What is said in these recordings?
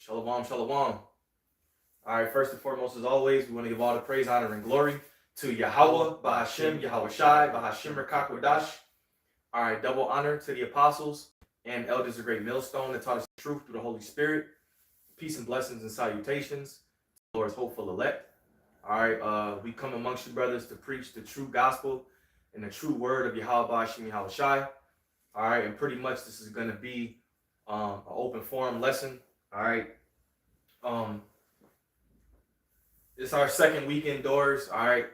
Shalom, shalom. All right, first and foremost, as always, we want to give all the praise, honor, and glory to Yahweh, Bahashem, Yahweh Shai, Bahashem Rakakwadash. All right, double honor to the apostles and elders of Great Millstone that taught us the truth through the Holy Spirit. Peace and blessings and salutations to the Lord's hopeful elect. All right, we come amongst you, brothers, to preach the true gospel and the true word of Yahweh, Bahashem, Yahweh Shai. All right, and pretty much this is going to be an open forum lesson. All right. It's our second week indoors. All right.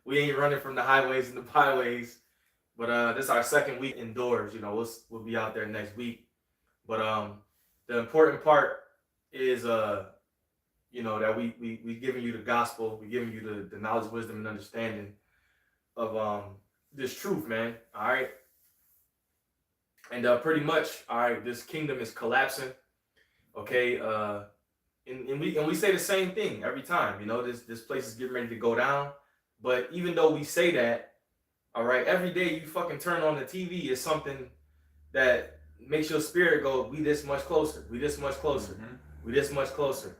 We ain't running from the highways and the byways, but this is our second week indoors. You know, we'll be out there next week. But the important part is you know, that we giving you the gospel, we giving you the knowledge, wisdom, and understanding of this truth, man. All right. And pretty much, all right, this kingdom is collapsing. Okay, and we say the same thing every time. You know, this place is getting ready to go down. But even though we say that, all right, every day you fucking turn on the TV is something that makes your spirit go, we this much closer, we this much closer, we this much closer.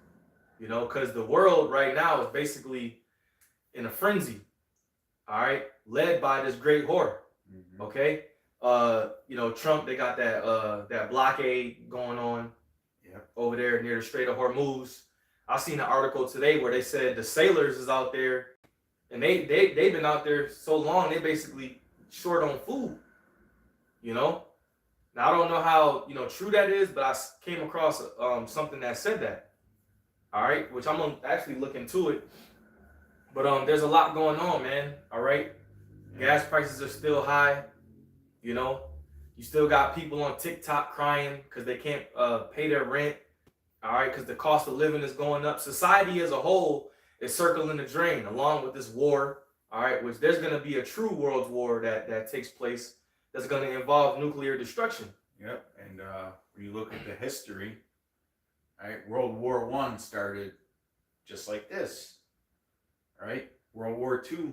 You know, because the world right now is basically in a frenzy. All right, led by this great whore. Okay, you know, Trump, they got that blockade going on. Over there near the Strait of Hormuz. I seen an article today where they said the sailors is out there, and they've been out there so long they basically short on food. You know, now I don't know how true that is, but I came across something that said that. All right, which I'm gonna actually look into it. But there's a lot going on, man. All right, gas prices are still high. You know. You still got people on TikTok crying because they can't pay their rent, all right, because the cost of living is going up. Society as a whole is circling the drain along with this war, all right, which there's going to be a true world war that takes place that's going to involve nuclear destruction. Yep, and when you look at the history, right, World War I started just like this, right? World War II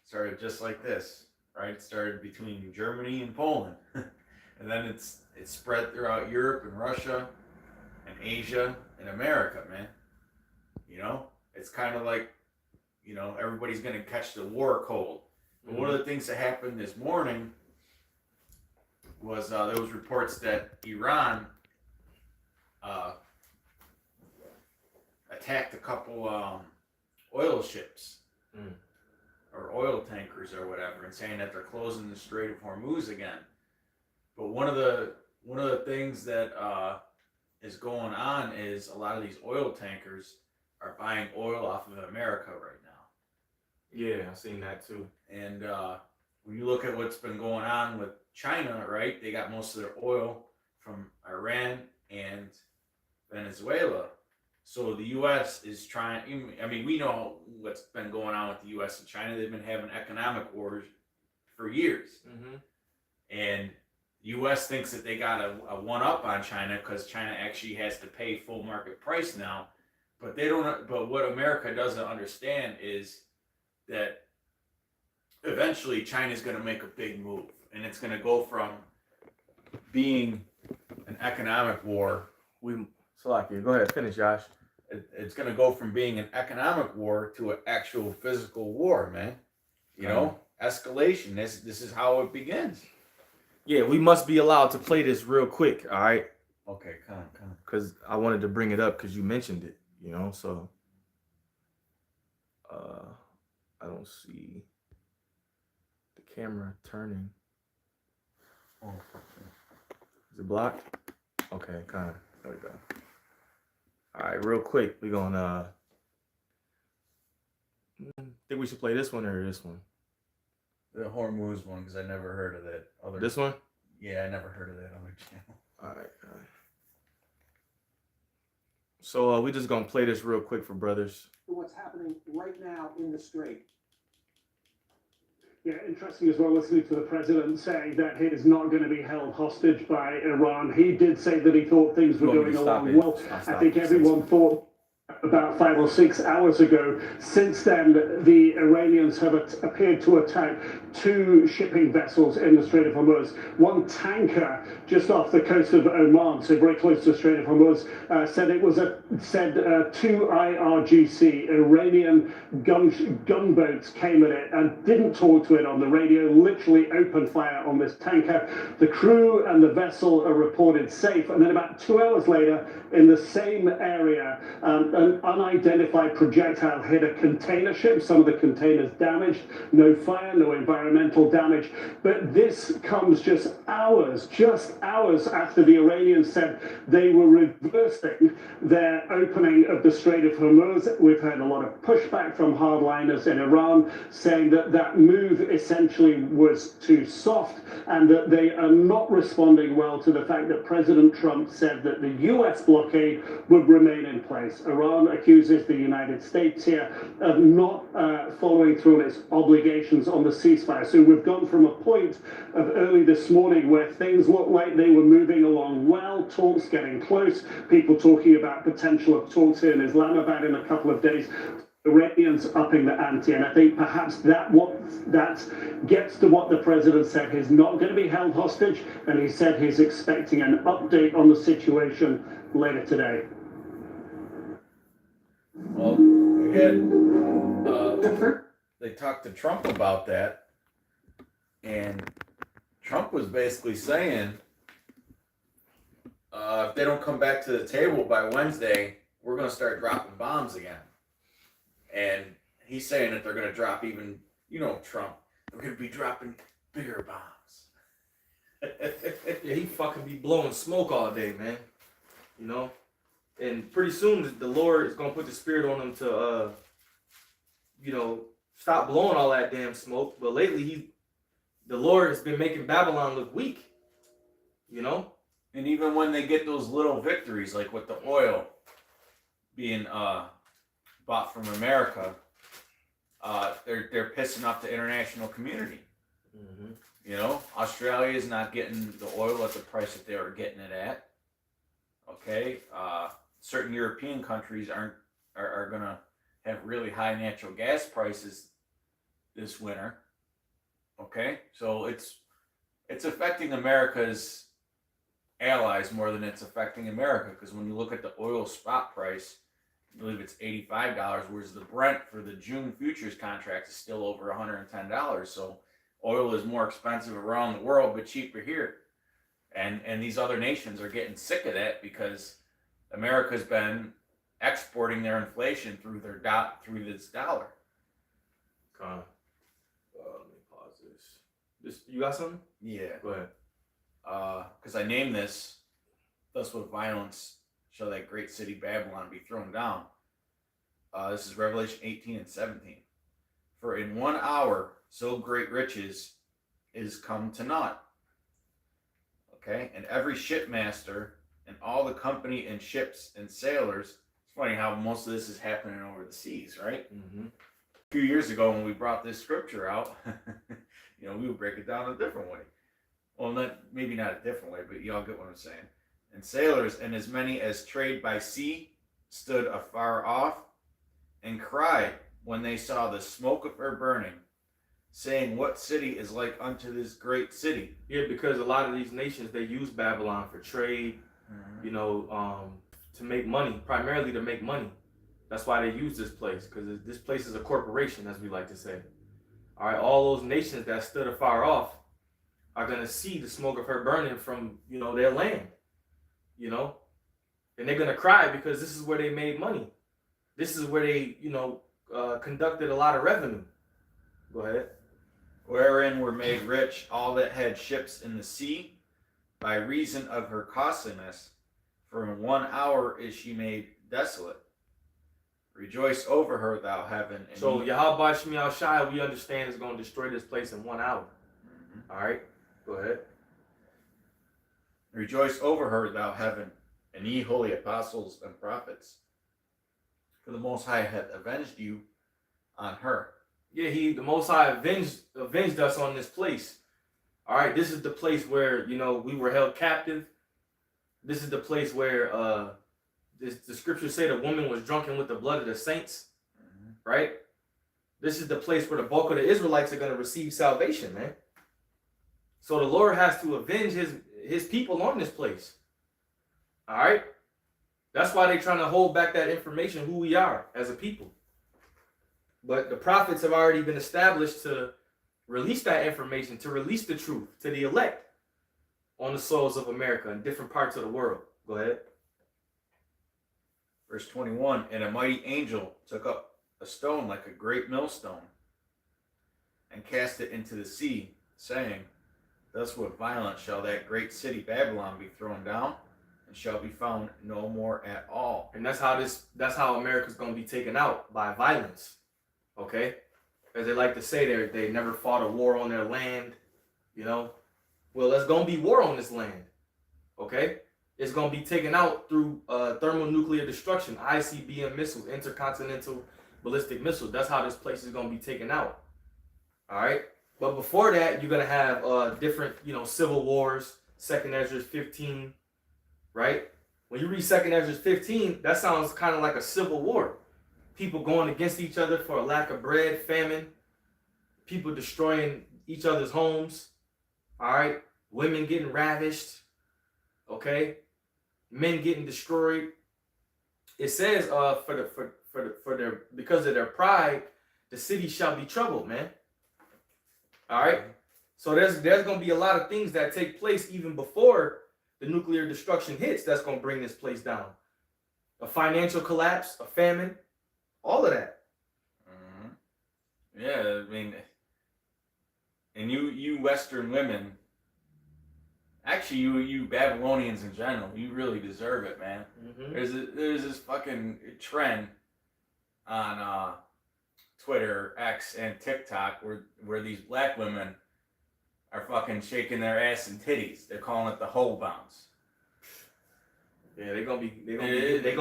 started just like this. Right, it started between Germany and Poland, and then it spread throughout Europe and Russia, and Asia and America, man. You know, it's kind of like, you know, everybody's gonna catch the war cold. But one of the things that happened this morning was there was reports that Iran attacked a couple oil ships. Or oil tankers or whatever, and saying that they're closing the Strait of Hormuz again. But one of the things that is going on is a lot of these oil tankers are buying oil off of America right now. Yeah, I've seen that too. And when you look at what's been going on with China, right, they got most of their oil from Iran and Venezuela. So the U.S. is trying, I mean, we know what's been going on with the U.S. and China. They've been having economic wars for years. And the U.S. thinks that they got a one-up on China because China actually has to pay full market price now. But they don't. But what America doesn't understand is that eventually China's going to make a big move. And it's going to go from being an economic war. Salaki, go ahead, finish, Josh. It's going to go from being an economic war to an actual physical war, man. You know, escalation. This is how it begins. Yeah, we must be allowed to play this real quick, all right? Okay, come on. Because I wanted to bring it up because you mentioned it, you know, so I don't see the camera turning. Oh. Is it blocked? Okay, kind of. There we go. All right, real quick, we're gonna think we should play this one or this one? The Hormuz one, because I never heard of that other. This one? Yeah, I never heard of that other channel. All right. So we're just gonna play this real quick for brothers. What's happening right now in the Strait? Yeah, interesting as well, listening to the president saying that he is not going to be held hostage by Iran. He did say that he thought things were going along well. I think everyone thought about 5 or 6 hours ago. Since then, the Iranians have appeared to attack 2 shipping vessels in the Strait of Hormuz. One tanker just off the coast of Oman, so very close to the Strait of Hormuz, said 2 IRGC Iranian gunboats came at it and didn't talk to it on the radio, literally opened fire on this tanker. The crew and the vessel are reported safe, and then about 2 hours later, in the same area, an unidentified projectile hit a container ship. Some of the containers damaged. No fire, no environmental damage. But this comes just hours after the Iranians said they were reversing their opening of the Strait of Hormuz. We've heard a lot of pushback from hardliners in Iran saying that that move essentially was too soft and that they are not responding well to the fact that President Trump said that the US blockade would remain in place. Iran accuses the United States here of not following through on its obligations on the ceasefire. So we've gone from a point of early this morning where things looked like they were moving along well, talks getting close, people talking about potential of talks here in Islamabad in a couple of days. Iranians upping the ante, and I think perhaps that gets to what the president said. He's not going to be held hostage, and he said he's expecting an update on the situation later today. Well, they talked to Trump about that, and Trump was basically saying, if they don't come back to the table by Wednesday, we're going to start dropping bombs again. And he's saying that they're going to drop even, Trump, they're going to be dropping bigger bombs. Yeah, he fucking be blowing smoke all day, man. And pretty soon the Lord is going to put the spirit on him to, stop blowing all that damn smoke. But lately, the Lord has been making Babylon look weak, And even when they get those little victories, like with the oil being bought from America, they're pissing off the international community. Mm-hmm. Australia is not getting the oil at the price that they were getting it at. Okay, certain European countries are gonna have really high natural gas prices this winter. Okay, so it's affecting America's allies more than it's affecting America, because when you look at the oil spot price, I believe it's $85, whereas the Brent for the June futures contract is still over $110. So oil is more expensive around the world, but cheaper here. And these other nations are getting sick of that because America's been exporting their inflation through this dollar. Let me pause this. You got something? Yeah. Go ahead. Because I named this, thus with violence shall that great city Babylon be thrown down. This is Revelation 18 and 17. For in 1 hour so great riches is come to naught. Okay, and every shipmaster and all the company and ships and sailors. It's funny how most of this is happening over the seas, right? Mm-hmm. A few years ago when we brought this scripture out, we would break it down a different way. Well, maybe not a different way, but y'all get what I'm saying. And sailors and as many as trade by sea stood afar off and cried when they saw the smoke of her burning, saying, what city is like unto this great city? Yeah, because a lot of these nations, they use Babylon for trade, to make money, primarily to make money. That's why they use this place, because this place is a corporation, as we like to say. All right, all those nations that stood afar off are going to see the smoke of her burning from, their land, and they're going to cry because this is where they made money. This is where they, conducted a lot of revenue. Go ahead. Wherein were made rich all that had ships in the sea, by reason of her costliness, for in 1 hour is she made desolate. Rejoice over her, thou heaven. So Yahweh Shemiel Shai, we understand, is going to destroy this place in 1 hour. Mm-hmm. All right, go ahead. Rejoice over her, thou heaven, and ye holy apostles and prophets. For the Most High hath avenged you on her. Yeah, the Most High avenged us on this place. All right, this is the place where, we were held captive. This is the place where the scriptures say the woman was drunken with the blood of the saints, right? This is the place where the bulk of the Israelites are going to receive salvation, man. So the Lord has to avenge his people on this place. All right? That's why they're trying to hold back that information, who we are as a people. But the prophets have already been established to release that information, to release the truth to the elect on the soils of America and different parts of the world. Go ahead. Verse 21, and a mighty angel took up a stone like a great millstone and cast it into the sea, saying, thus with violence shall that great city Babylon be thrown down, and shall be found no more at all. And that's how America's going to be taken out, by violence. Okay? As they like to say, they never fought a war on their land, you know. Well, there's going to be war on this land. Okay? It's going to be taken out through thermonuclear destruction, ICBM missiles, intercontinental ballistic missiles. That's how this place is going to be taken out. All right? But before that, you're going to have different, civil wars, 2nd Ezra 15, right? When you read 2nd Ezra 15, that sounds kind of like a civil war. People going against each other for a lack of bread, famine, people destroying each other's homes, all right? Women getting ravished, okay? Men getting destroyed. It says because of their pride, the city shall be troubled, man. All right? So there's going to be a lot of things that take place even before the nuclear destruction hits that's going to bring this place down. A financial collapse, a famine, all of that. Mm-hmm. Yeah, I mean, and you Western women, actually you Babylonians in general, you really deserve it, man. Mm-hmm. There's this fucking trend on Twitter, X, and TikTok where these black women are fucking shaking their ass and titties. They're calling it the hoe bounce. Yeah, they're gonna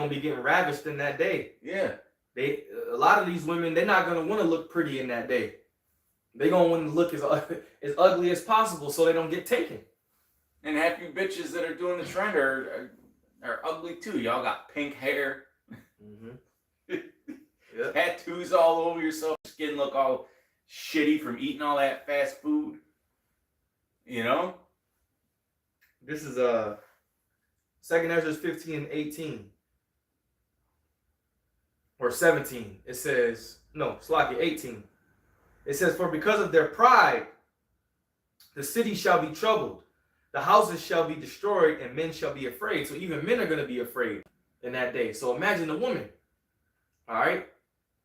be getting ravished in that day. Yeah. A lot of these women, they're not gonna want to look pretty in that day. They're gonna want to look as ugly as possible so they don't get taken. And half you bitches that are doing the trend are ugly too. Y'all got pink hair. Mm-hmm. Yep. Tattoos all over yourself. Skin look all shitty from eating all that fast food. You know? This is 2nd Ezra 15 and 18. Or 17. It says, no, Slakia 18. It says, for because of their pride, the city shall be troubled. The houses shall be destroyed, and men shall be afraid. So even men are going to be afraid in that day. So imagine a woman. All right?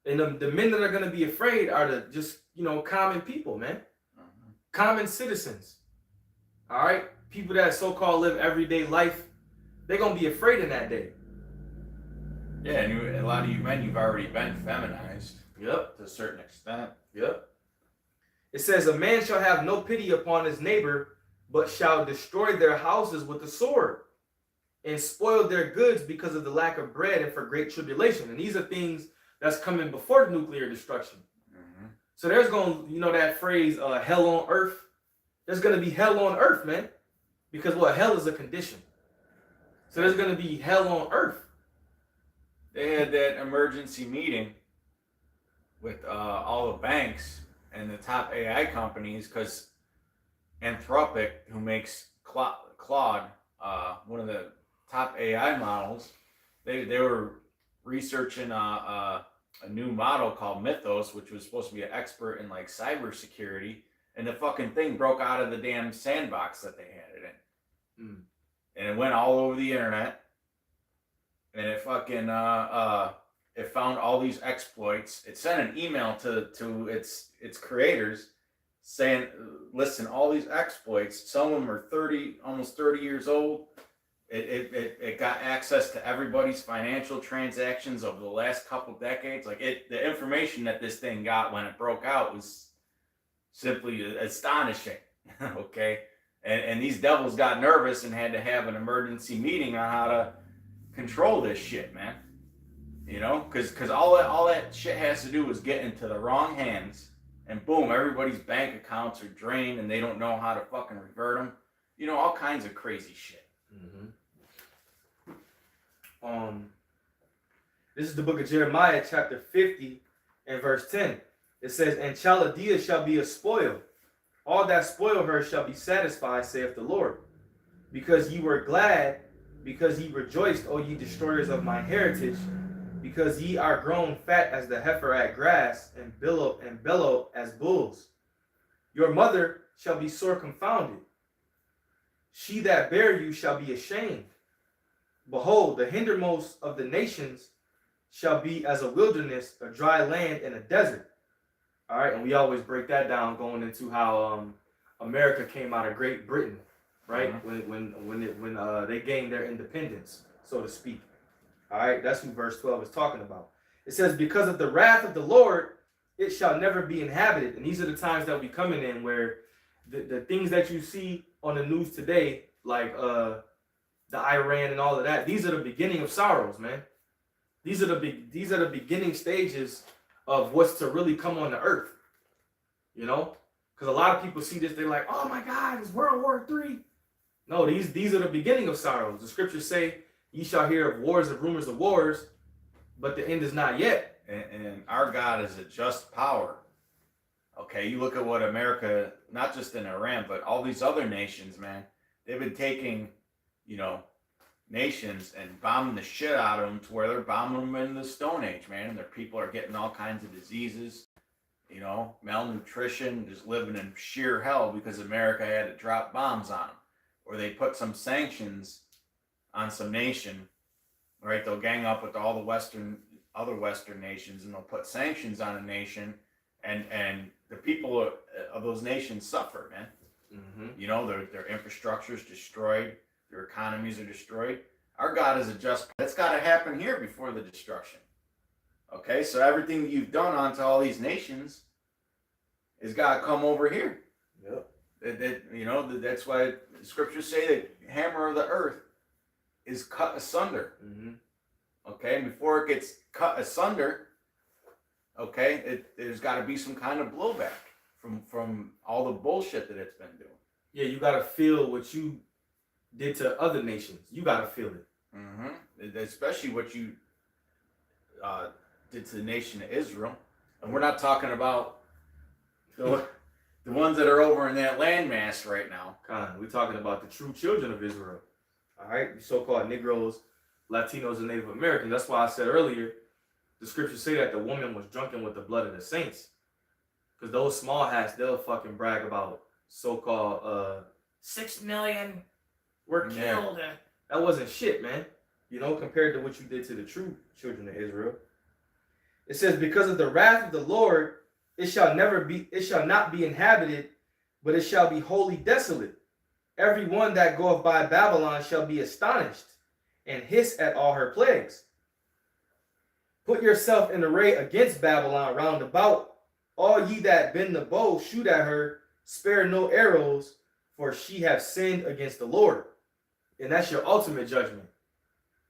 And the men that are going to be afraid are the just, common people, man. Mm-hmm. Common citizens. All right? People that so-called live everyday life, they're going to be afraid in that day. Yeah, and a lot of you men, you've already been feminized. Yep. To a certain extent. Yep. It says, a man shall have no pity upon his neighbor, but shall destroy their houses with the sword, and spoil their goods because of the lack of bread and for great tribulation. And these are things that's coming before the nuclear destruction. Mm-hmm. So there's going to, that phrase, hell on earth. There's going to be hell on earth, man. Because hell is a condition. So there's going to be hell on earth. They had that emergency meeting with all the banks and the top AI companies because Anthropic, who makes Claude, one of the top AI models, they were researching a new model called Mythos, which was supposed to be an expert in like cybersecurity, and the fucking thing broke out of the damn sandbox that they had it in. Mm. And it went all over the internet, and it fucking it found all these exploits. It sent an email to its creators saying, listen, all these exploits, some of them are almost 30 years old. It got access to everybody's financial transactions over the last couple decades. Like the information that this thing got when it broke out was simply astonishing. Okay. And these devils got nervous and had to have an emergency meeting on how to control this shit, man. Because all that shit has to do is get into the wrong hands, and boom, everybody's bank accounts are drained, and they don't know how to fucking revert them. All kinds of crazy shit. Mm-hmm. This is the book of Jeremiah, chapter 50 and verse 10. It says, and Chaldea shall be a spoil. All that spoil her shall be satisfied, saith the Lord. Because ye were glad, because ye rejoiced, O ye destroyers of my heritage, because ye are grown fat as the heifer at grass, and bellow as bulls. Your mother shall be sore confounded. She that bare you shall be ashamed. Behold, the hindermost of the nations shall be as a wilderness, a dry land, and a desert. All right, and we always break that down, going into how America came out of Great Britain, right? When they gained their independence, so to speak. All right, that's who verse 12 is talking about. It says, because of the wrath of the Lord, it shall never be inhabited. And these are the times that we coming in where the things that you see on the news today, like the Iran and all of that, these are the beginning of sorrows, man. These are the beginning stages of what's to really come on the earth. You know? Because a lot of people see this, they're like, oh my God, it's World War III. No, these are the beginning of sorrows. The scriptures say, ye shall hear of wars and rumors of wars, but the end is not yet. And our God is a just power. Okay, you look at what America, not just in Iran, but all these other nations, man, they've been taking, nations and bombing the shit out of them to where they're bombing them in the Stone Age, man. And their people are getting all kinds of diseases, malnutrition, just living in sheer hell because America had to drop bombs on them. Or they put some sanctions on some nation, right? They'll gang up with all the other Western nations, and they'll put sanctions on a nation, and the people of those nations suffer, man. Mm-hmm. Their infrastructure is destroyed, their economies are destroyed. Our God is a just. That's got to happen here before the destruction. Okay, so everything that you've done onto all these nations has got to come over here. Yep. That's why the scriptures say that hammer of the earth is cut asunder. Mm-hmm. Okay, and before it gets cut asunder, there's got to be some kind of blowback from all the bullshit that it's been doing. Yeah, you got to feel what you did to other nations. You got to feel it. Mm-hmm. Especially what you did to the nation of Israel. And we're not talking about the ones that are over in that landmass right now. We're talking about the true children of Israel. All right, the so-called Negroes, Latinos, and Native Americans. That's why I said earlier, the scriptures say that the woman was drunken with the blood of the saints. Because those small hats, they'll fucking brag about so-called 6 million were killed. Yeah. That wasn't shit, man. Compared to what you did to the true children of Israel. It says, because of the wrath of the Lord, it shall not be inhabited, but it shall be wholly desolate. Every one that goeth by Babylon shall be astonished, and hiss at all her plagues. Put yourself in array against Babylon round about. All ye that bend the bow, shoot at her, spare no arrows, for she hath sinned against the Lord. And that's your ultimate judgment.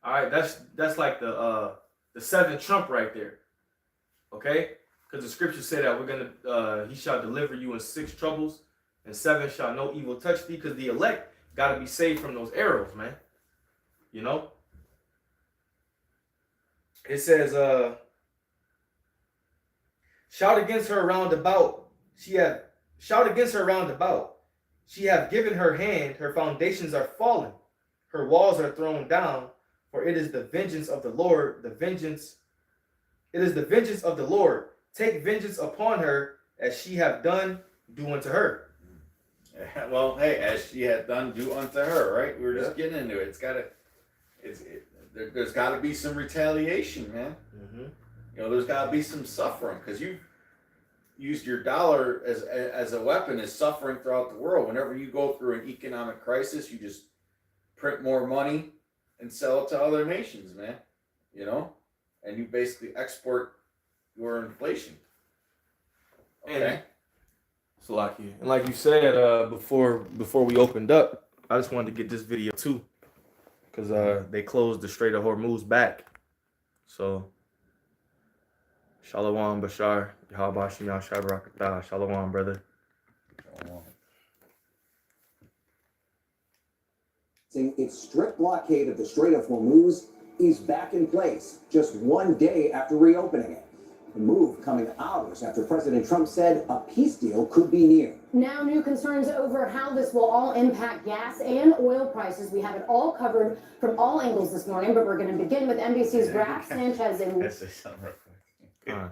All right, that's like the seventh trump right there. Okay? Because the scriptures say that he shall deliver you in 6 troubles, and 7 shall no evil touch thee, because the elect got to be saved from those arrows, man. It says, shout against her round about. Shout against her round about. She hath given her hand, her foundations are fallen, her walls are thrown down, for it is the vengeance of the Lord, it is the vengeance of the Lord. Take vengeance upon her, as she have done, do unto her. Well, hey, as she had done, do unto her, right? We were just getting into it. There's got to be some retaliation, man. Mm-hmm. There's got to be some suffering, because you used your dollar as a weapon, as suffering throughout the world. Whenever you go through an economic crisis, you just print more money and sell it to other nations, man. And you basically export your inflation. Okay. And like you said before we opened up, I just wanted to get this video too, because they closed the Strait of Hormuz back. So, Shalom Bashar, Yahweh Shem Yahshua Barakatah. Shalom, brother. A strict blockade of the Strait of Hormuz is back in place just one day after reopening it. The move coming hours after President Trump said a peace deal could be near. Now new concerns over how this will all impact gas and oil prices. We have it all covered from all angles this morning, but we're going to begin with NBC's Graf Sanchez. Can I say something real quick? Alright.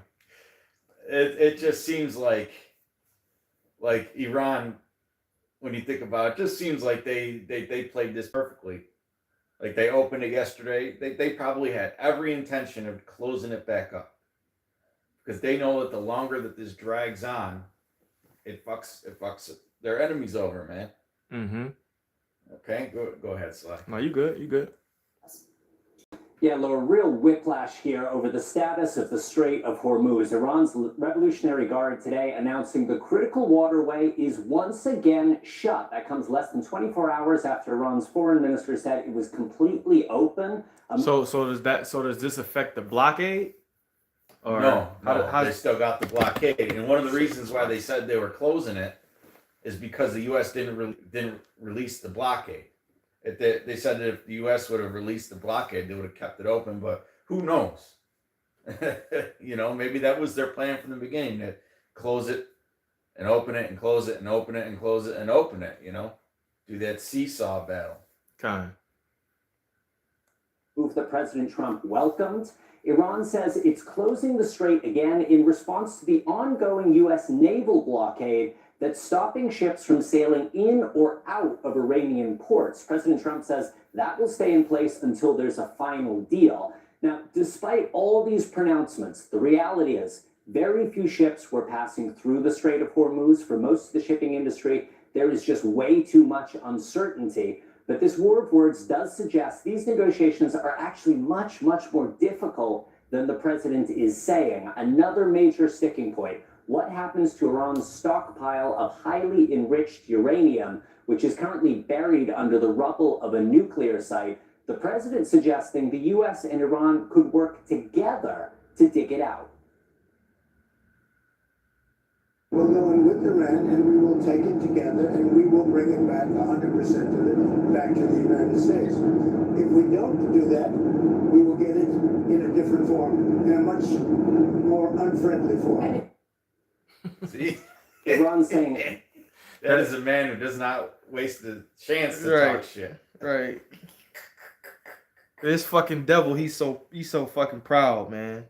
It just seems like Iran, when you think about it, just seems like they played this perfectly. Like they opened it yesterday. They probably had every intention of closing it back up. Because they know that the longer that this drags on, it fucks their enemies over, man. Mm-hmm. Okay, go ahead, Sly. No, you good. You good. Yeah, Laura, real whiplash here over the status of the Strait of Hormuz. Iran's Revolutionary Guard today announcing the critical waterway is once again shut. That comes less than 24 hours after Iran's foreign minister said it was completely open. So does this affect the blockade? Or No, how they still got the blockade, and one of the reasons why they said they were closing it is because the U.S. didn't release the blockade. They said that if the U.S. would have released the blockade, they would have kept it open. But who knows? Maybe that was their plan from the beginning, to close it and open it and close it and open it and close it and open it. Do that seesaw battle. kind? Move that President Trump welcomed. Iran says it's closing the strait again in response to the ongoing U.S. naval blockade that's stopping ships from sailing in or out of Iranian ports. President Trump says that will stay in place until there's a final deal. Now, despite all these pronouncements, the reality is very few ships were passing through the Strait of Hormuz. For most of the shipping industry, there is just way too much uncertainty. But this war of words does suggest these negotiations are actually much, much more difficult than the president is saying. Another major sticking point: what happens to Iran's stockpile of highly enriched uranium, which is currently buried under the rubble of a nuclear site? The president suggesting the U.S. and Iran could work together to dig it out. We'll go in with Iran and we will take it together and we will bring it back, 100% of it, back to the United States. If we don't do that, we will get it in a different form, in a much more unfriendly form. See, Iran saying that is a man who does not waste the chance to Right. talk shit. Right. This fucking devil, he's so fucking proud, man.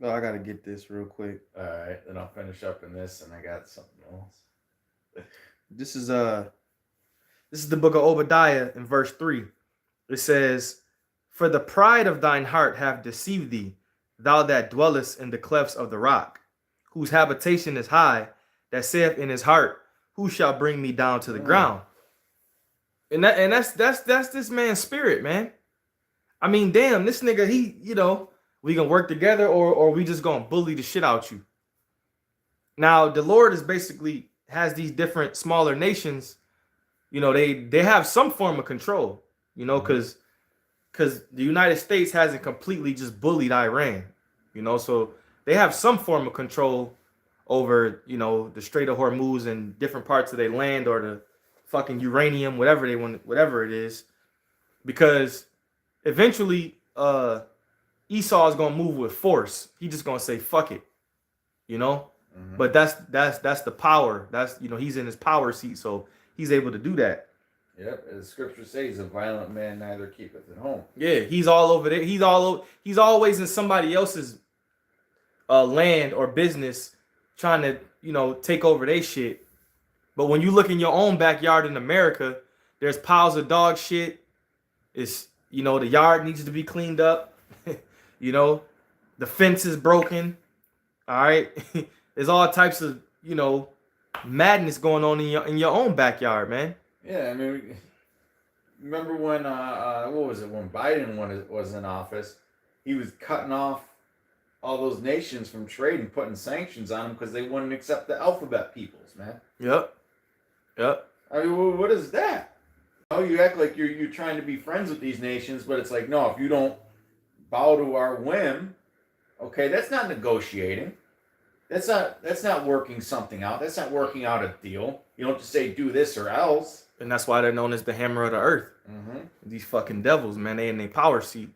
Oh, I gotta get this real quick. All right, then I'll finish up in this, and I got something else. This is the book of Obadiah in verse 3. It says, "For the pride of thine heart have deceived thee, thou that dwellest in the clefts of the rock, whose habitation is high, that saith in his heart, who shall bring me down to the ground?" And that's this man's spirit, man. I mean, damn, this nigga, we gonna work together or we just gonna bully the shit out you. Now, the Lord is basically has these different smaller nations, they have some form of control, because the United States hasn't completely just bullied Iran, so they have some form of control over, the Strait of Hormuz and different parts of their land, or the fucking uranium, whatever they want, whatever it is, because eventually Esau is gonna move with force. He just gonna say fuck it, Mm-hmm. But that's the power. That's he's in his power seat, so he's able to do that. Yep, as Scripture says, a violent man neither keepeth at home. Yeah, he's all over there. He's always in somebody else's land or business, trying to take over their shit. But when you look in your own backyard in America, there's piles of dog shit. It's the yard needs to be cleaned up. The fence is broken. All right. There's all types of, madness going on in your own backyard, man. Yeah, I mean, remember when when Biden was in office, he was cutting off all those nations from trade and putting sanctions on them because they wouldn't accept the alphabet peoples, man. Yep. I mean, what is that? You act like you're trying to be friends with these nations, but it's like, no, if you don't bow to our whim, okay, that's not negotiating. That's not working something out. That's not working out a deal. You don't just say do this or else. And that's why they're known as the hammer of the earth. Mm-hmm. These fucking devils, man, they in their power seat.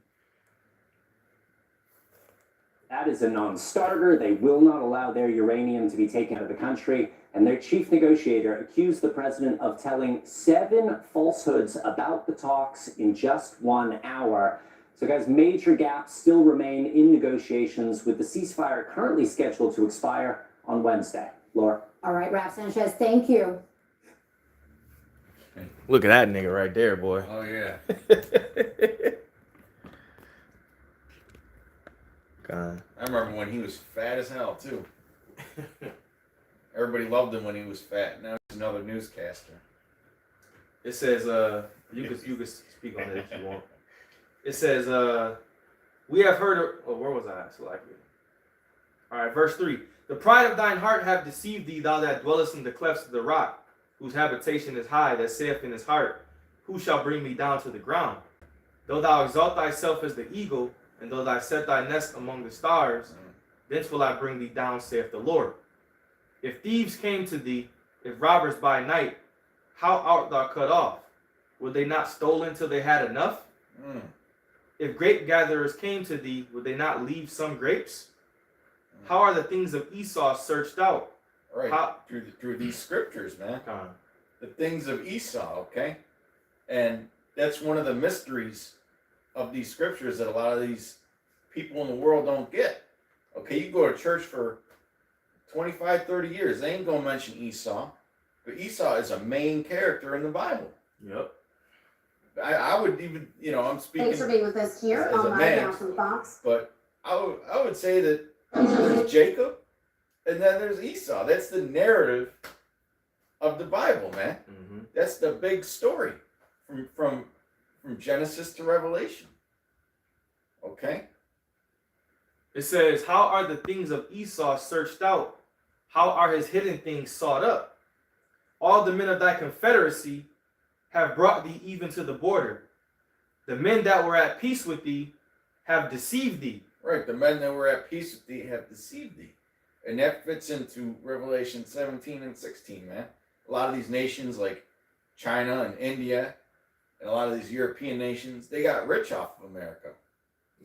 That is a non-starter. They will not allow their uranium to be taken out of the country. And their chief negotiator accused the president of telling 7 falsehoods about the talks in just 1 hour. So, guys, major gaps still remain in negotiations, with the ceasefire currently scheduled to expire on Wednesday. Laura? All right, Raf Sanchez, thank you. Look at that nigga right there, boy. Oh yeah. God. I remember when he was fat as hell too. Everybody loved him when he was fat. Now he's another newscaster. It says, you can speak on it if you want. It says, we have heard of, oh, where was I? So like, all right, verse 3. The pride of thine heart have deceived thee, thou that dwellest in the clefts of the rock, whose habitation is high, that saith in his heart, who shall bring me down to the ground? Though thou exalt thyself as the eagle, and though thou set thy nest among the stars, thence will I bring thee down, saith the Lord. If thieves came to thee, if robbers by night, how art thou cut off? Would they not stolen till they had enough? Mm. If grape gatherers came to thee, would they not leave some grapes? How are the things of Esau searched out? Right. How- Through these scriptures, man. God. The things of Esau, okay? And that's one of the mysteries of these scriptures that a lot of these people in the world don't get. Okay, you go to church for 25, 30 years, they ain't gonna mention Esau. But Esau is a main character in the Bible. Yep. I would even, I'm speaking. Thanks for being with us here as a on man. Now from Fox. But I would say that there's Jacob and then there's Esau. That's the narrative of the Bible, man. Mm-hmm. That's the big story from Genesis to Revelation. Okay? It says, how are the things of Esau searched out? How are his hidden things sought up? All the men of thy confederacy have brought thee even to the border. The men that were at peace with thee have deceived thee. Right, the men that were at peace with thee have deceived thee. And that fits into Revelation 17 and 16, man. A lot of these nations like China and India and a lot of these European nations, they got rich off of America.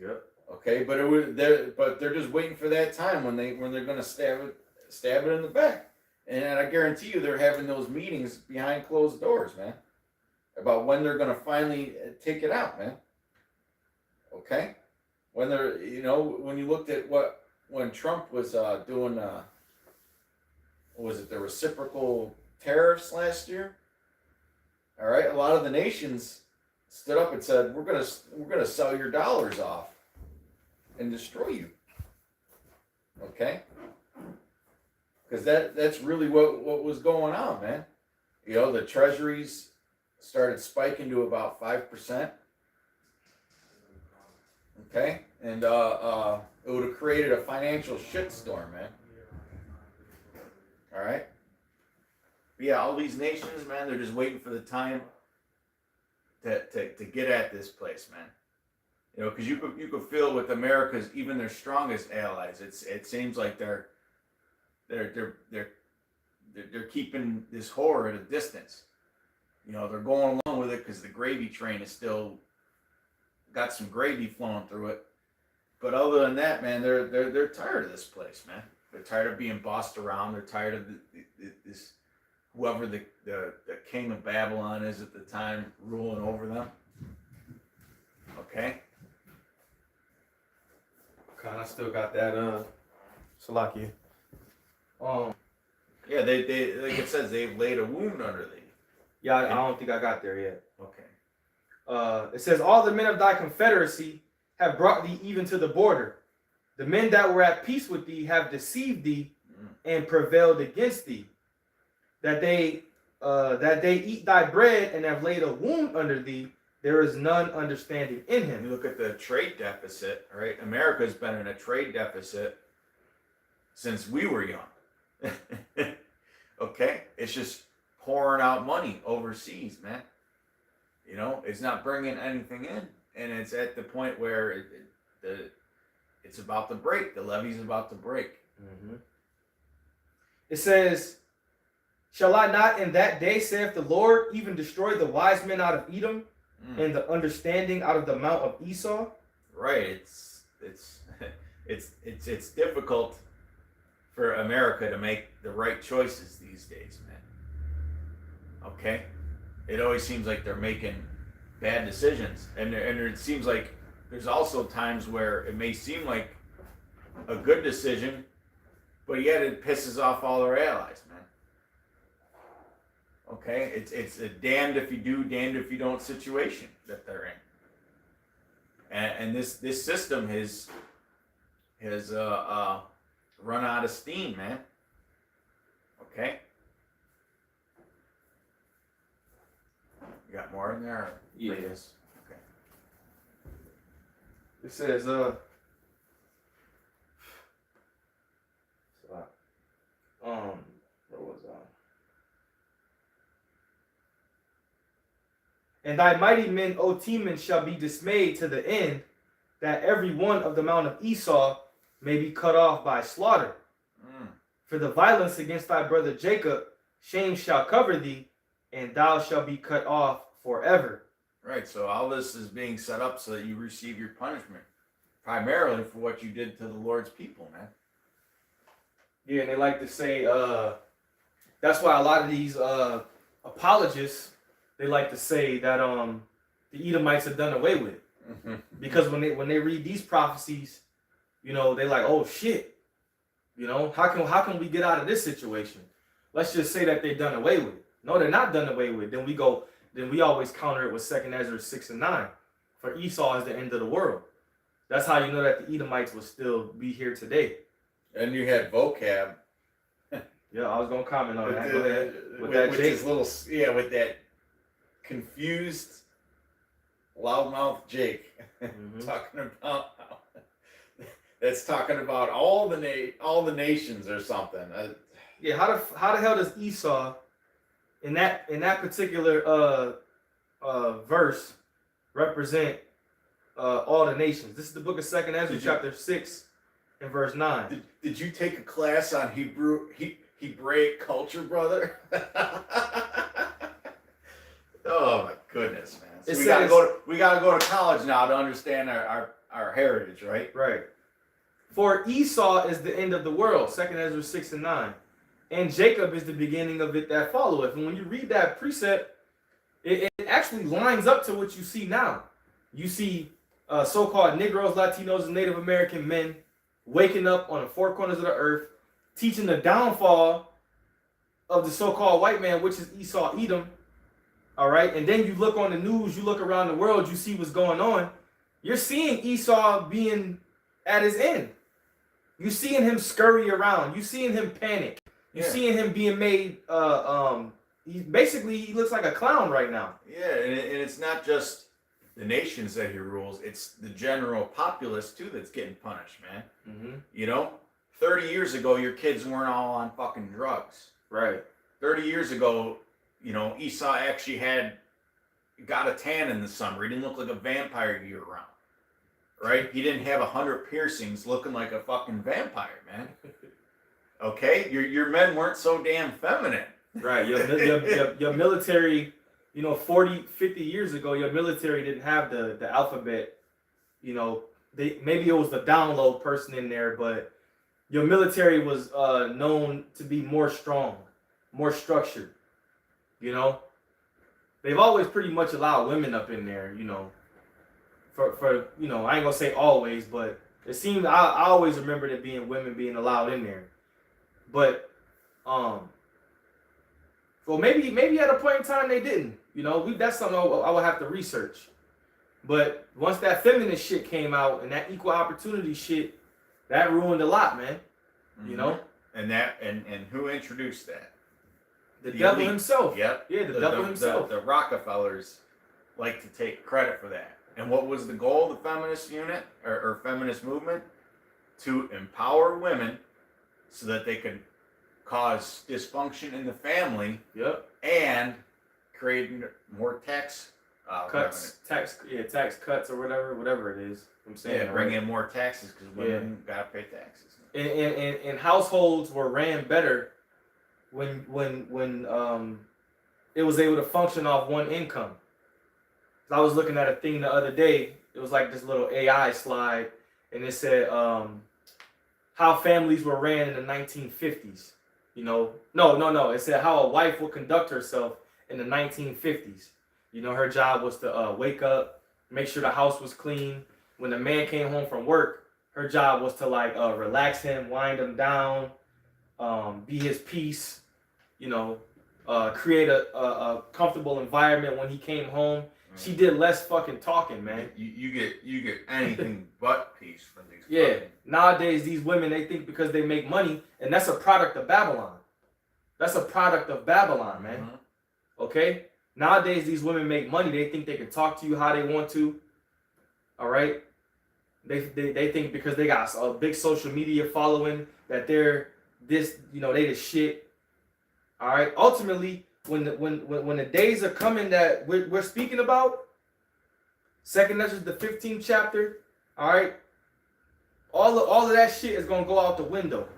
Yep. Okay, but they're just waiting for that time when they're gonna stab it in the back. And I guarantee you they're having those meetings behind closed doors, man. About when they're gonna finally take it out, man. Okay? When they're, when you looked at when Trump was doing, what was it, the reciprocal tariffs last year? All right, a lot of the nations stood up and said, we're gonna sell your dollars off and destroy you. Okay? Because that's really what was going on, man. The treasuries started spiking to about 5%. Okay? And it would have created a financial shitstorm, man. All right? But yeah, all these nations, man, they're just waiting for the time to get at this place, man. Because you could feel with America's, even their strongest allies, it seems like they're keeping this horror at a distance. They're going along with it because the gravy train is still got some gravy flowing through it. But other than that, man, they're tired of this place, man. They're tired of being bossed around. They're tired of this whoever the king of Babylon is at the time ruling over them. Okay. God, I still got that Salakia. Yeah, they like it says they've laid a wound under thee. Yeah, I don't think I got there yet. Okay. It says, all the men of thy confederacy have brought thee even to the border. The men that were at peace with thee have deceived thee and prevailed against thee. That they eat thy bread and have laid a wound under thee. There is none understanding in You him. look at the trade deficit, right? America's been in a trade deficit since we were young. Okay? It's just pouring out money overseas, man. It's not bringing anything in. And it's at the point where it's about to break. The levee's about to break. Mm-hmm. It says, Shall I not in that day, saith the Lord, even destroy the wise men out of Edom and the understanding out of the mount of Esau? Right. It's difficult for America to make the right choices these days, man. Okay? It always seems like they're making bad decisions. And it seems like there's also times where it may seem like a good decision, but yet it pisses off all their allies, man. Okay? It's a damned if you do, damned if you don't situation that they're in. And this system has run out of steam, man. Okay? You got more in there? Or? Yes. Okay. It says, where was I? And thy mighty men, O Teman, shall be dismayed to the end, that every one of the mount of Esau may be cut off by slaughter. For the violence against thy brother Jacob, shame shall cover thee, and thou shalt be cut off forever. Right, so all this is being set up so that you receive your punishment, primarily for what you did to the Lord's people, man. Yeah, and they like to say, that's why a lot of these apologists, they like to say that the Edomites are done away with. Because when they read these prophecies, you know, they like, oh shit, you know, how can we get out of this situation? Let's just say that they're done away with. No, they're not done away with. Then we always counter it with 2 Ezra 6 and 9. For Esau is the end of the world. That's how you know that the Edomites will still be here today. And you had vocab. Yeah, I was gonna comment on that. Go ahead. With that confused loudmouth Jake talking about that's talking about all the nations or something. Yeah, how the hell does Esau in that particular verse represent all the nations? This is the book of 2 Ezra chapter 6 and verse 9. Did you take a class on Hebraic culture, brother? Oh my goodness, man! So we gotta go to college now to understand our heritage, right? Right. For Esau is the end of the world, 2 Ezra 6 and 9. And Jacob is the beginning of it that followeth. And when you read that precept, it actually lines up to what you see now. You see so-called Negroes, Latinos, and Native American men waking up on the four corners of the earth, teaching the downfall of the so-called white man, which is Esau, Edom. All right. And then you look on the news, you look around the world, you see what's going on. You're seeing Esau being at his end. You're seeing him scurry around. You're seeing him panic. You're seeing him being made, he looks like a clown right now. Yeah, and it's not just the nations that he rules, it's the general populace too that's getting punished, man. Mm-hmm. You know, 30 years ago, your kids weren't all on fucking drugs. Right. 30 years ago, you know, Esau actually got a tan in the summer. He didn't look like a vampire year round. Right? He didn't have 100 piercings looking like a fucking vampire, man. Okay? Your men weren't so damn feminine. Right. Your military, you know, 40, 50 years ago, your military didn't have the alphabet. You know, maybe it was the download person in there, but your military was known to be more strong, more structured. You know? They've always pretty much allowed women up in there, you know. For you know, I ain't gonna say always, but it seemed I always remember there being women being allowed in there. But well, maybe at a point in time they didn't. You know, that's something I would have to research. But once that feminist shit came out and that equal opportunity shit, that ruined a lot, man. Mm-hmm. You know? And who introduced that? The devil elite himself. Yep. Yeah, the devil himself. The Rockefellers like to take credit for that. And what was the goal of the feminist unit or feminist movement? To empower women so that they could cause dysfunction in the family. Yep. And create more tax cuts, tax cuts or whatever it is. I'm saying bring in more taxes because women gotta pay taxes. And households were ran better when it was able to function off one income. I was looking at a thing the other day. It was like this little AI slide, and it said how families were ran in the 1950s. You know, no. It said how a wife would conduct herself in the 1950s. You know, her job was to wake up, make sure the house was clean. When the man came home from work, her job was to like relax him, wind him down, be his peace. You know, create a comfortable environment when he came home. She did less fucking talking, man. You get anything but peace from these. Yeah. fucking- Nowadays, these women, they think because they make money, and that's a product of Babylon. That's a product of Babylon, man. Mhm. Okay? Nowadays, these women make money. They think they can talk to you how they want to. All right? They think because they got a big social media following that they're this, you know, they the shit. All right? Ultimately, when the days are coming that we're speaking about, 2nd Ezra, the 15th chapter, all right? All of that shit is gonna go out the window.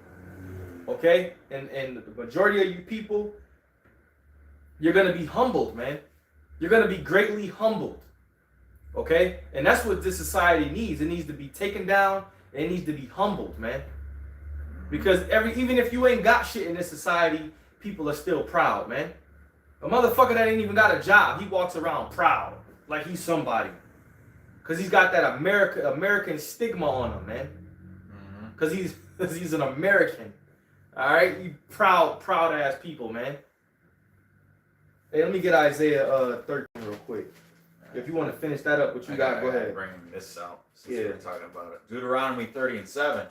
Okay? And the majority of you people, you're gonna be humbled, man. You're gonna be greatly humbled. Okay? And that's what this society needs. It needs to be taken down, and it needs to be humbled, man. Because even if you ain't got shit in this society, people are still proud, man. A motherfucker that ain't even got a job, he walks around proud, like he's somebody. Cause he's got that American stigma on him, man. Cause he's an American. All right, you proud ass people, man. Hey, let me get Isaiah 13 real quick. If you want to finish that up, what you got, go ahead. Bring this out since Yeah. we're talking about it. Deuteronomy 30:7.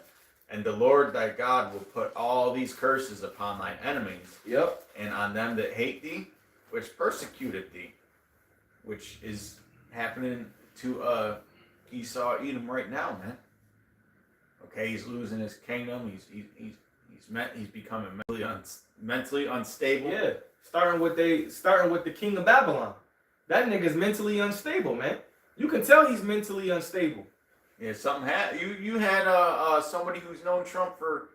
And the Lord thy God will put all these curses upon thine enemies, Yep. and on them that hate thee, which persecuted thee, which is happening to Esau Edom right now, man. Okay, he's losing his kingdom. He's becoming mentally unstable. Yeah. Starting with the king of Babylon. That nigga's mentally unstable, man. You can tell he's mentally unstable. Yeah, something had you had somebody who's known Trump for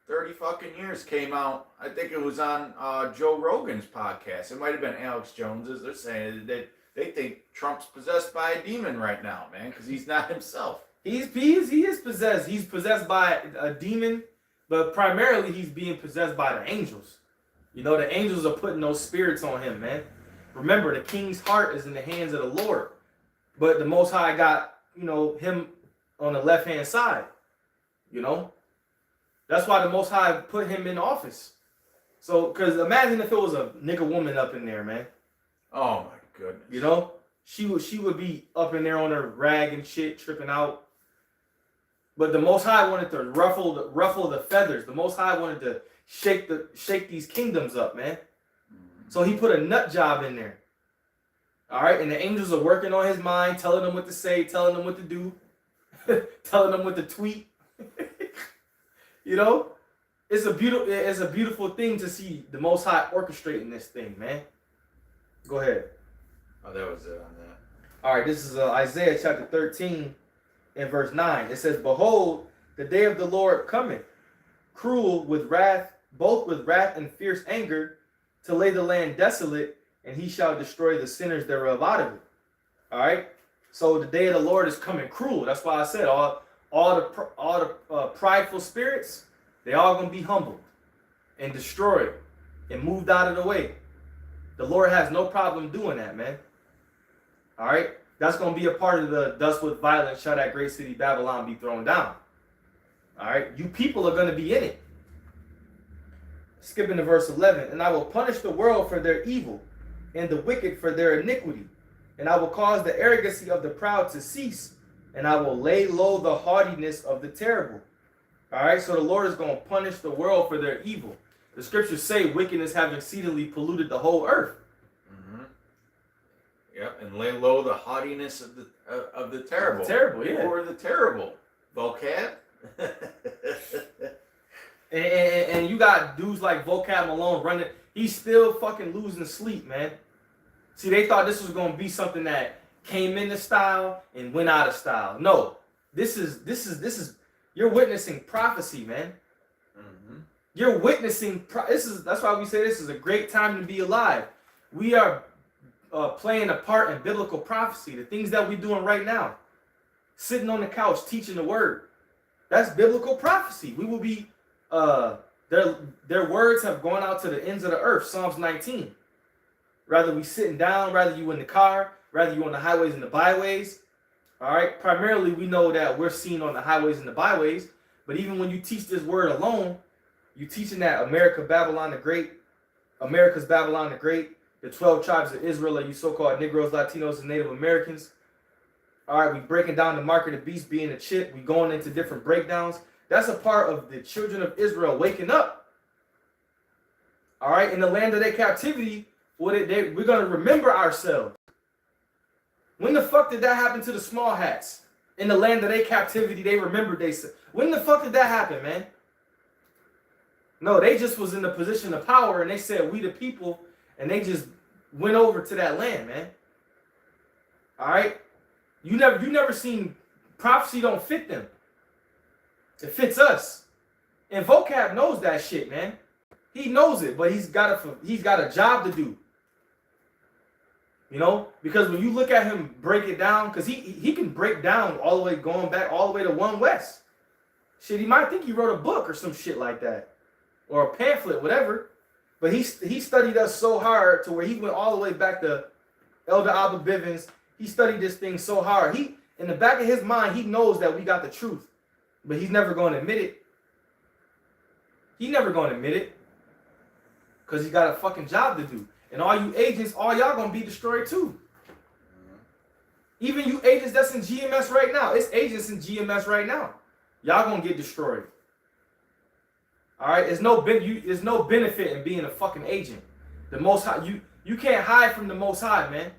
30 fucking years came out. I think it was on Joe Rogan's podcast. It might have been Alex Jones's. They're saying that they think Trump's possessed by a demon right now, man, because he's not himself. He is possessed. He's possessed by a demon, but primarily he's being possessed by the angels. You know, the angels are putting those spirits on him, man. Remember, the king's heart is in the hands of the Lord, but the Most High got, you know, him on the left-hand side. You know, that's why the Most High put him in office. So, because imagine if it was a nigga woman up in there, man. Oh my goodness. You know, she would be up in there on her rag and shit, tripping out. But the Most High wanted to ruffle the feathers. The Most High wanted to shake these kingdoms up, man. So he put a nut job in there. All right, and the angels are working on his mind, telling him what to say, telling him what to do, telling him what to tweet. You know, it's a beautiful thing to see the Most High orchestrating this thing, man. Go ahead. Oh, that was it on that. All right, this is Isaiah chapter 13 and verse 9. It says, "Behold, the day of the Lord cometh, cruel with wrath, both with wrath and fierce anger, to lay the land desolate, and he shall destroy the sinners thereof out of it." All right. So the day of the Lord is coming cruel. That's why I said all the prideful spirits, they all gonna be humbled and destroyed and moved out of the way. The Lord has no problem doing that, man. All right. That's gonna be a part of the "thus with violence shall that great city Babylon be thrown down." All right. You people are gonna be in it. Skipping to verse 11, "And I will punish the world for their evil, and the wicked for their iniquity. And I will cause the arrogancy of the proud to cease, and I will lay low the haughtiness of the terrible." All right, so the Lord is going to punish the world for their evil. The scriptures say wickedness have exceedingly polluted the whole earth. Mm-hmm. Yep, and lay low the haughtiness of the terrible. Terrible, yeah. Or the terrible. Vocab. And you got dudes like Vocab Malone running. He's still fucking losing sleep, man. See, they thought this was going to be something that came into style and went out of style. No, this is you're witnessing prophecy, man. Mm-hmm. You're witnessing. That's why we say this is a great time to be alive. We are playing a part in biblical prophecy. The things that we're doing right now, sitting on the couch teaching the word, that's biblical prophecy. We will be. Their words have gone out to the ends of the earth. Psalms 19. Rather we sitting down, rather you in the car, rather you on the highways and the byways. All right. Primarily, we know that we're seen on the highways and the byways. But even when you teach this word alone, you're teaching that America's Babylon the Great, the 12 tribes of Israel, are you so-called Negroes, Latinos, and Native Americans. All right, we breaking down the mark of the beast being a chip. We going into different breakdowns. That's a part of the children of Israel waking up. All right, in the land of their captivity, we're going to remember ourselves. When the fuck did that happen to the small hats? In the land of their captivity, they remembered they said. When the fuck did that happen, man? No, they just was in the position of power and they said, we the people, and they just went over to that land, man. All right? You never seen prophecy don't fit them. It fits us. And Vocab knows that shit, man. He knows it, but he's got a job to do. You know, because when you look at him break it down, because he can break down all the way, going back all the way to 1 West. Shit, he might think he wrote a book or some shit like that. Or a pamphlet, whatever. But he studied us so hard to where he went all the way back to Elder Abba Bivens. He studied this thing so hard. In the back of his mind, he knows that we got the truth. But he's never going to admit it. He's never going to admit it. Because he's got a fucking job to do. And all you agents, all y'all going to be destroyed too. Even you agents that's in GMS right now. It's agents in GMS right now. Y'all going to get destroyed. All right? There's no benefit in being a fucking agent. The Most High, you can't hide from the Most High, man.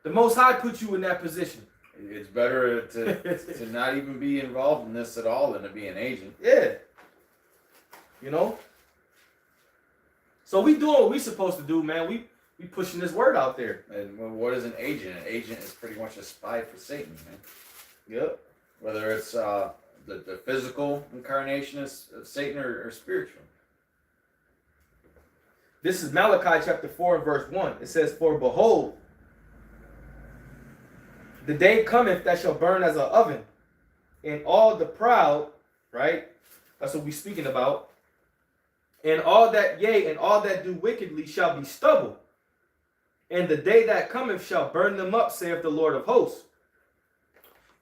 The Most High put you in that position. It's better to not even be involved in this at all than to be an agent. Yeah. You know? So we doing what we supposed to do, man. We pushing this word out there. And what is an agent? An agent is pretty much a spy for Satan, man. Yep. Whether it's the physical incarnation of Satan or spiritual. This is Malachi chapter 4 and verse 1. It says, "For behold, the day cometh that shall burn as an oven, and all the proud," right? That's what we're speaking about. "And all that, yea, and all that do wickedly shall be stubble. And the day that cometh shall burn them up, saith the Lord of hosts.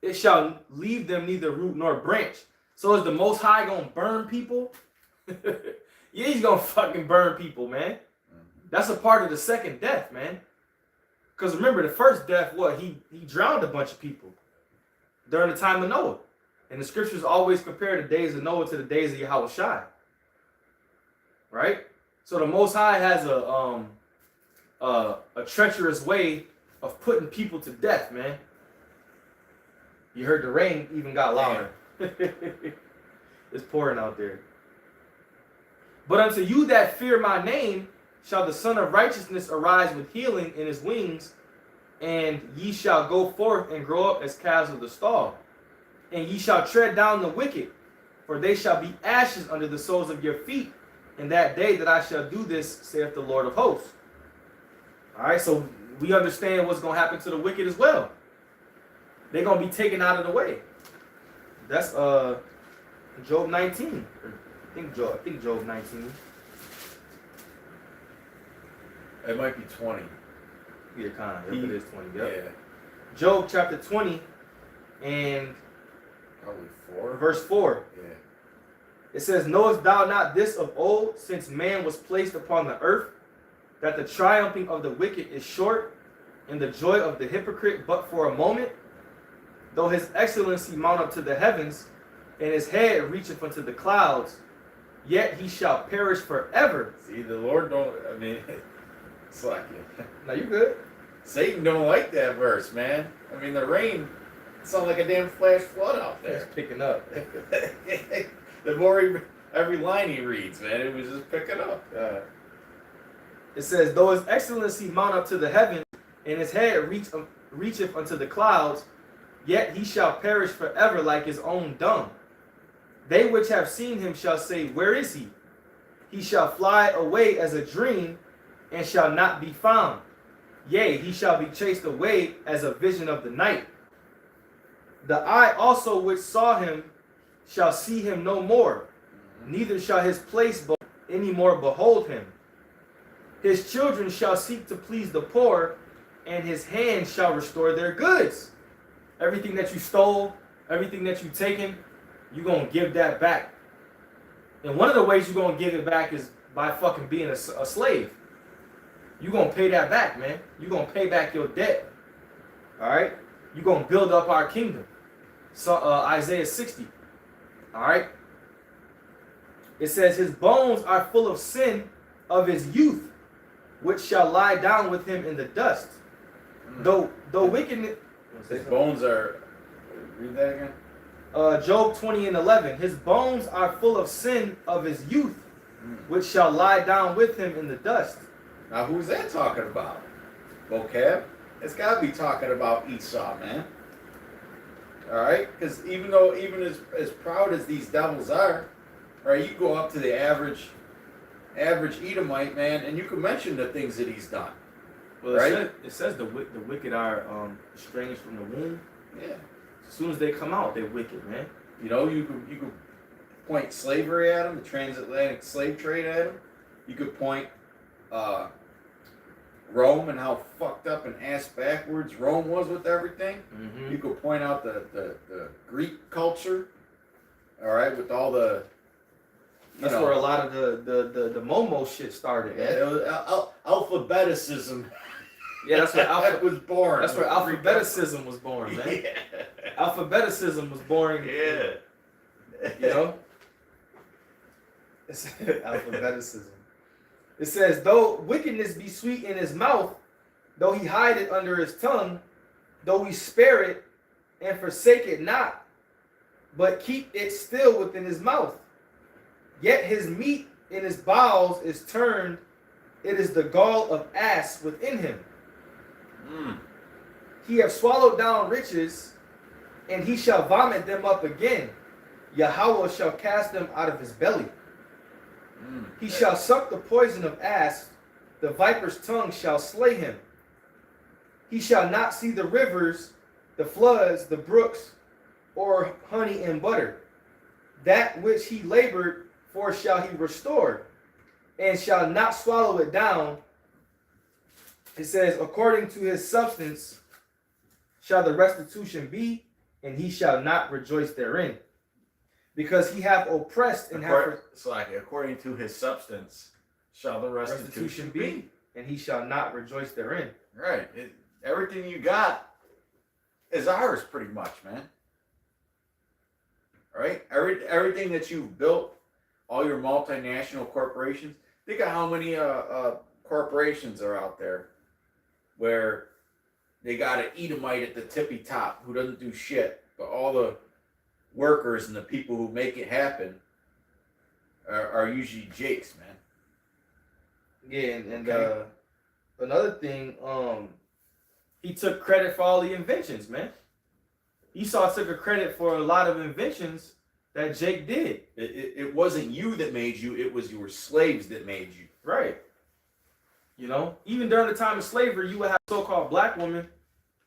It shall leave them neither root nor branch." So is the Most High gonna burn people? Yeah, he's gonna fucking burn people, man. That's a part of the second death, man. Because remember, the first death, he drowned a bunch of people during the time of Noah. And the scriptures always compare the days of Noah to the days of Yahushua. Right? So the Most High has a treacherous way of putting people to death, man. You heard the rain even got louder. It's pouring out there. "But unto you that fear my name shall the Son of Righteousness arise with healing in his wings, and ye shall go forth and grow up as calves of the stall. And ye shall tread down the wicked, for they shall be ashes under the soles of your feet in that day that I shall do this, saith the Lord of hosts." All right, so we understand what's going to happen to the wicked as well. They're going to be taken out of the way. That's Job 19. I think Job 19. It might be 20. Yeah, kind of. It is 20. Yep. Yeah. Job chapter 20 and Probably 4. verse 4. Yeah. It says, "Knowest thou not this of old, since man was placed upon the earth, that the triumphing of the wicked is short, and the joy of the hypocrite but for a moment? Though his excellency mount up to the heavens, and his head reacheth unto the clouds, yet he shall perish forever." See, the Lord don't, it's like, Now you good? Satan don't like that verse, man. I mean, the rain sounds like a damn flash flood out It's there. picking up. The more every line he reads, man, it was just picking up. It says, "Though his excellency mount up to the heavens, and his head reacheth unto the clouds, yet he shall perish forever like his own dung. They which have seen him shall say, where is he? He shall fly away as a dream, and shall not be found. Yea, he shall be chased away as a vision of the night. The eye also which saw him shall see him no more, neither shall his place any more behold him. His children shall seek to please the poor, and his hands shall restore their goods. Everything that you stole, everything that you've taken, you're going to give that back. And one of the ways you're going to give it back is by fucking being a slave. You're going to pay that back, man. You're going to pay back your debt. All right? You're going to build up our kingdom. So Isaiah 60. All right? It says, his bones are full of sin of his youth, which shall lie down with him in the dust. Though wickedness... His bones are... Read that again. Job 20:11. His bones are full of sin of his youth, which shall lie down with him in the dust. Now, who's that talking about? Vocab? It's got to be talking about Esau, man. All right? Because even as proud as these devils are, right, you go up to the average Edomite, man, and you can mention the things that he's done. Well, right? It says the wicked are estranged from the womb. Yeah. As soon as they come out, they're wicked, man. You know, you could point slavery at him, the transatlantic slave trade at him. You could point Rome and how fucked up and ass backwards Rome was with everything. Mm-hmm. You could point out the Greek culture, all right, with all the... That's where a lot of the Momo shit started. Yeah, it was alphabeticism. Yeah, that's where was born. That's where alphabeticism was born, man. Yeah. Alphabeticism was born. Yeah. You know? It's alphabeticism. It says, though wickedness be sweet in his mouth, though he hide it under his tongue, though he spare it and forsake it not, but keep it still within his mouth. Yet his meat in his bowels is turned, it is the gall of ass within him. He hath swallowed down riches, and he shall vomit them up again. Yahweh shall cast them out of his belly. He shall suck the poison of ass, the viper's tongue shall slay him. He shall not see the rivers, the floods, the brooks, or honey and butter. That which he labored for shall he restore, and shall not swallow it down. It says, according to his substance shall the restitution be, and he shall not rejoice therein. Because he hath oppressed and according to his substance shall the restitution be, and he shall not rejoice therein. Right. Everything you got is ours, pretty much, man. Right? Everything that you've built, all your multinational corporations. Think of how many corporations are out there where they got an Edomite at the tippy top who doesn't do shit, but all the workers and the people who make it happen are usually Jakes, man. Yeah, and another thing, he took credit for all the inventions, man. Esau took a credit for a lot of inventions that Jake did. It wasn't you that made you, it was your slaves that made you. Right. You know, even during the time of slavery, you would have a so-called black woman.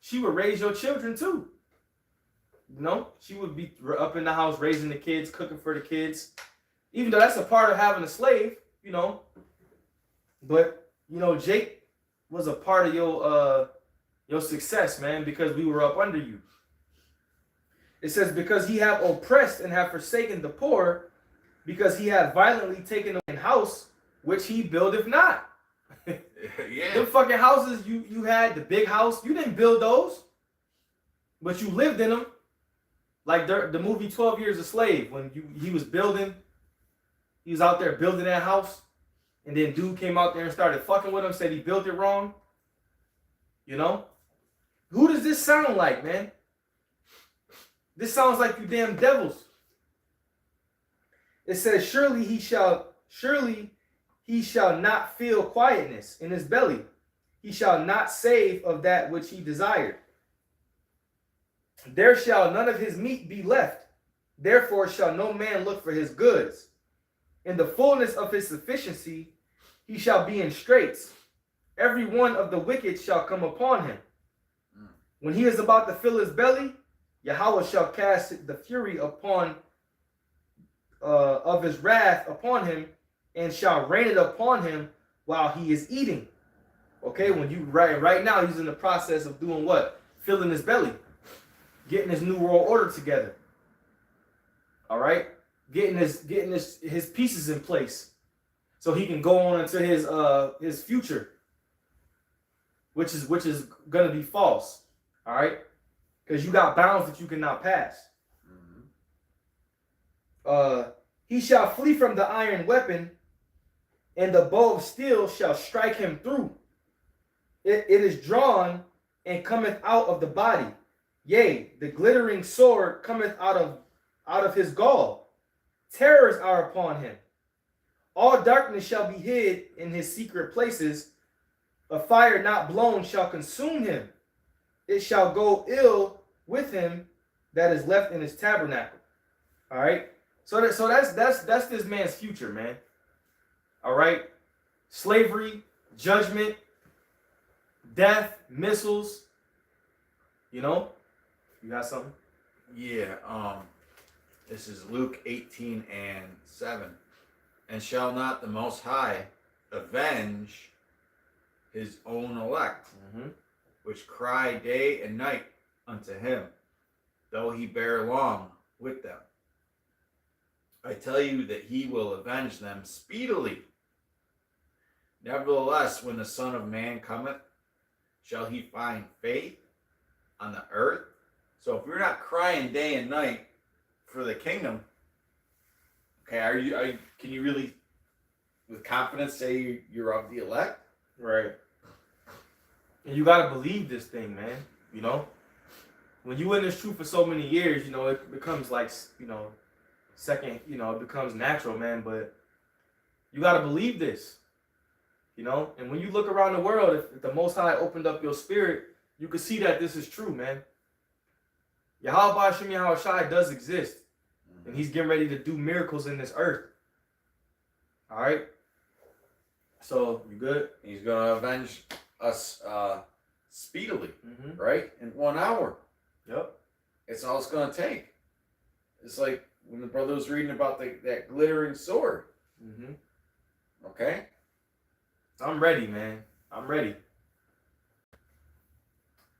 She would raise your children too. You know, she would be up in the house raising the kids, cooking for the kids. Even though that's a part of having a slave, you know. But, you know, Jake was a part of your success, man, because we were up under you. It says, because he have oppressed and have forsaken the poor, because he hath violently taken an house, which he buildeth not. Yeah. Them fucking houses you had, the big house, you didn't build those, but you lived in them. Like the movie 12 Years a Slave, when he was building, he was out there building that house, and then dude came out there and started fucking with him, said he built it wrong. You know? Who does this sound like, man? This sounds like you damn devils. It says, surely he shall not feel quietness in his belly. He shall not save of that which he desired. There shall none of his meat be left, Therefore shall no man look for his goods. In the fullness of his sufficiency, he shall be in straits. Every one of the wicked shall come upon him. When he is about to fill his belly, Yahweh shall cast the fury upon of his wrath upon him, and shall rain it upon him while he is eating. Okay, when you right now he's in the process of doing what? Filling his belly, getting his new world order together. All right, getting his pieces in place, so he can go on into his future, which is gonna be false. All right, because you got bounds that you cannot pass. He shall flee from the iron weapon, and the bow of steel shall strike him through. It is drawn and cometh out of the body. Yea, the glittering sword cometh out of his gall. Terrors are upon him. All darkness shall be hid in his secret places. A fire not blown shall consume him. It shall go ill with him that is left in his tabernacle. All right. So that's this man's future, man. All right. Slavery, judgment, death, missiles. You know, you got something? Yeah, this is Luke 18:7. And shall not the Most High avenge his own elect, which cry day and night unto him, though he bear long with them? I tell you that he will avenge them speedily. Nevertheless, when the Son of Man cometh, shall he find faith on the earth? So if you're not crying day and night for the kingdom, okay, can you really with confidence say you're of the elect? Right. And you gotta believe this thing, man. You know, when you in this truth for so many years, you know, it becomes like, you know, second, you know, it becomes natural, man. But you gotta believe this, you know. And when you look around the world, if the Most High opened up your spirit, you can see that this is true, man. Yahweh Hashem Yahweh Shai does exist, and he's getting ready to do miracles in this earth. All right. So you good? He's gonna avenge us speedily, right? In 1 hour. Yep. It's all it's gonna take. It's like when the brother was reading about that glittering sword. Okay. I'm ready, man. I'm ready.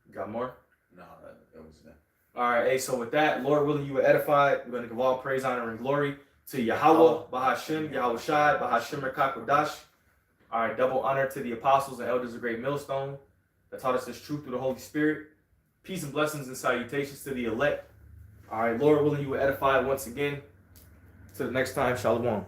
You got more? No, that was it. All right. Hey, so with that, Lord willing, you were edified. We're gonna give all praise, honor, and glory to Yahweh, Bahashem, Yahweh Shai, Bahashem Rekakodash. All right, double honor to the apostles and elders of Great Millstone that taught us this truth through the Holy Spirit. Peace and blessings and salutations to the elect. All right, Lord willing, you were edified once again. Till the next time, Shalom.